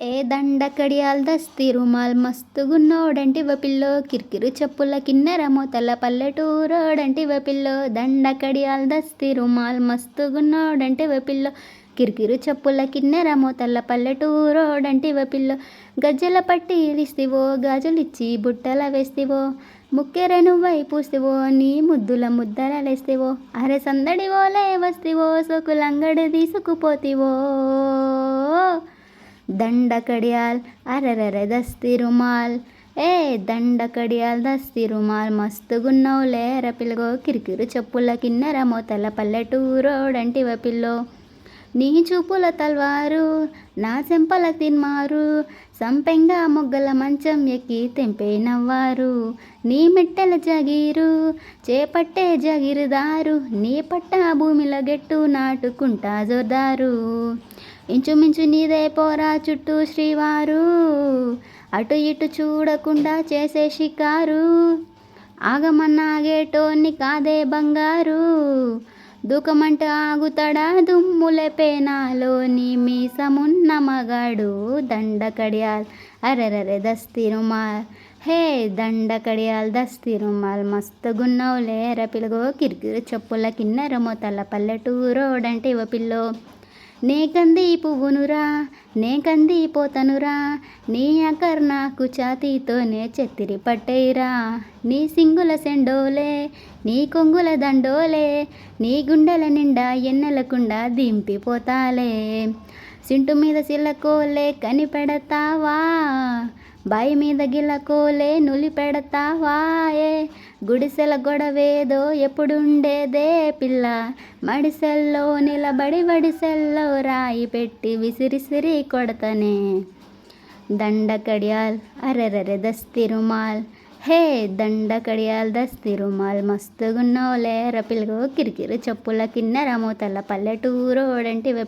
ఏ దండ కడియాల్ దస్తి రుమాల్ మస్తుగున్నోడంటివ పిల్లో కిరికిరు చెప్పుల కిన్నెర మోతల పల్లెటూరోడంటివ పిల్లో దండ కడియాల్ దస్తి రుమాల్ మస్తుగున్నోడంటివ పిల్లో కిరికిరు చెప్పుల కిన్నెర మోతల పల్లెటూరోడంటివ పిల్లో గజ్జల పట్టి ఇలిస్తివో గాజులిచ్చి బుట్టల వేస్తివో ముక్కెర నువ్వై పూస్తివో నీ ముద్దుల ముద్దలలేస్తివో అరే సందడివోలే వస్తివో సోకులంగడి తీసుకుపోతివో దండ కడియాల్ అరెరెరె దస్తి రుమాల్ ఏ దండ కడియాల్ దస్తి రుమాల్ మస్తుగున్నవులే పిల్గో కిరికిరు చెప్పుల కిన్నెర మోతల పల్లెటూరోడంటివ పిల్లో నీ చూపుల తల్వారు నా చెంపల తిన్మారు సంపెంగా మొగ్గల మంచం ఎక్కి తెంపే నవ్వారు నీ మెట్టెల జగీరు చేపట్టే జగీరుదారు నీ పట్ట భూమిల గెట్టు నాటుకుంటా జోర్దారు ఇంచుమించు నీదే పోరా చుట్టూ శ్రీవారు అటు ఇటు చూడకుండా చేసే షికారు ఆగమన్నాగేటోన్ని కాదే బంగారు దూకమంటే ఆగుతాడా దుమ్ములే పేనాలోని మీసమున్న మగాడు దండ కడియాల్ అరెరెరె దస్తి రుమాల్ హే దండ కడియాల్ దస్తి రుమాల్ మస్తుగున్నవులే పిలుగో కిరికిరు చెప్పుల కిన్నెర మోతల పల్లెటూరోడంటివ పిల్లో నే కంది పువ్వునురా నే కంది పోతనురా నీ అకర్ నాకు ఛాతీతోనే చెత్తిరి పట్టేరా నీ సింగుల సెండోలే నీ కొంగుల దండోలే నీ గుండెల నిండా ఎన్నెలకుండా దింపిపోతాలే సింటు మీద సిల్లకోలే కనిపెడతావా బాయి మీద గిల్లకోలే నులి పెడతావా ఏ గుడిసెల గొడవేదో ఎప్పుడుండేదే పిల్ల మడిసెల్లో నిలబడి వడిసెల్లో రాయి పెట్టి విసిరిసిరి కొడతనే దండ కడియాల్ అరెరెరె దస్తి రుమాల్ హే దండ కడియాల్ దస్తి రుమాల్ మస్తుగున్నవులే పిల్గో కిరికిరు చెప్పుల కిన్నెర మోతల పల్లెటూరోడంటివ